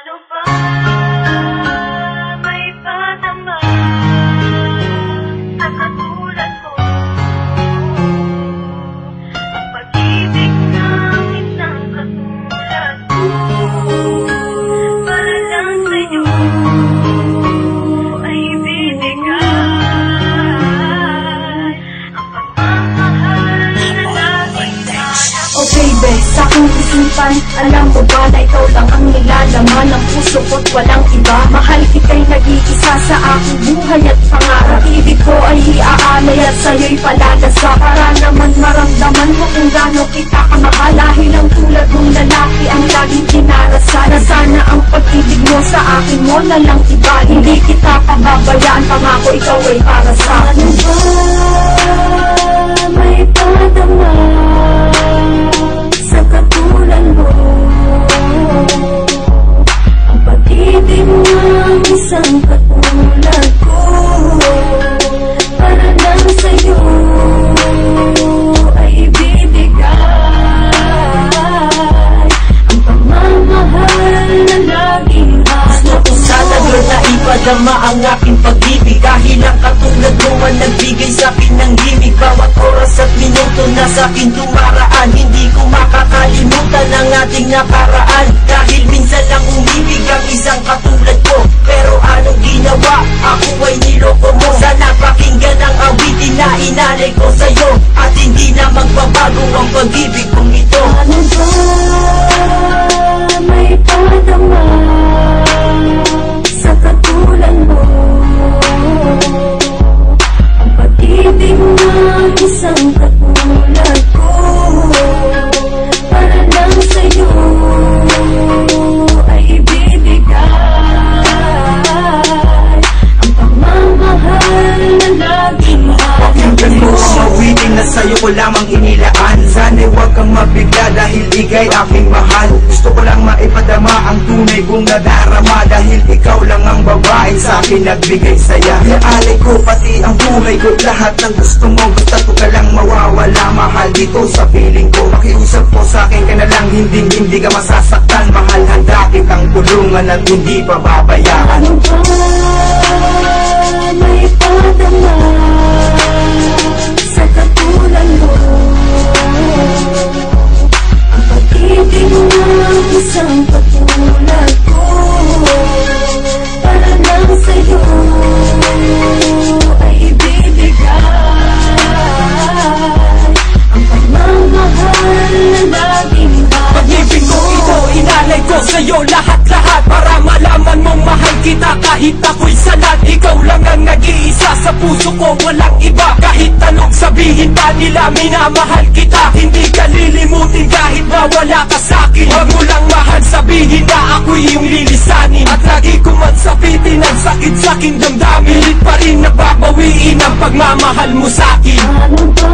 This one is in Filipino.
Ano ba may patama sa katulad mo? Ang pag-ibig ng isang katulad ko, para lang sa'yo ay ibinigay ang pagmamahal na laging hanap. Okay be, sa aking isipan, alam mo ba na ikaw lang ang nilalaman ng puso ko't walang iba. Mahal kita'y nag-iisa sa aking buhay at pangarap. Ibig ko ay iaalay at sa'yo'y palalasa, para naman maramdaman mo kung gaano kita kamahal. Dahil ang tulad mong lalaki ang laging kinarasal, na sana ang pag-ibig mo sa akin mo na lang iba. Hindi kita pababayaan, pangako ikaw ay para sa akin. Ano ba may padama sa katulad mo? Ang pag-ibig ng isang katulad ko, para lang sa'yo ay ibibigay ang pagmamahal na laging hanap mo. Sana girl na ipadama ang aking pag-ibig, dahil ang katulad mo ang nagbigay sa'kin ng himig. Bawat oras at minuto na sa'kin dumaraan, hindi ko makakalimutan ang ating nakaraan. Dahil minsan lang umibig ang isang katulad ko, pero anong ginawa? Ako ay niloko mo. Sana pakinggan ang awitin na inalay ko sa'yo, at hindi na magbabago ang pag-ibig kong ito. Ano ba may padama sa katulad mo? Ang pag-ibig ng isang katulad ko, para lang sa'yo ay ibibigay ang pagmamahal na laging hanap Pakinggan mo ang awitin na sa'yo ko lamang inilaan. Sana'y huwag kang mabigla dahil ika'y aking mahal. Gusto ko lang maipadama ang tunay kong nadarama, dahil ikaw lang ang babae sa'kin nagbigay saya. Iaalay ko pati ang buhay ko, lahat ng gusto mo. Gusto ko ka lang mawawala, mahal dito sa piling ko. Makiusap mo sa'kin ka na lang, hindi ka masasaktan. Mahal, handa kitang tulungan at hindi pababayaan. Ano ba may padama sa katulad mo? Ang pag-ibig ng isang katulad ko, para lang sa'yo ay ibibigay ang pagmamahal na laging hanap. Pag-ibig ko ito, inalay ko sa'yo lahat-lahat, para malaman mong mahal kita kahit ako'y salat. Ikaw lang ang nag-iisa sa puso ko, walang iba. Kahit anong sabihin pa nila, minamahal kita. Hindi ka lilimutin kahit mawala ka sa'kin. Huwag mo lang mahal sabihin na ako'y iyong lilisanin, at lagi ko man sabitin ang sakit sa'king damdamin. Pilit pa rin nababawiin ang pagmamahal mo sa'kin. Ano ba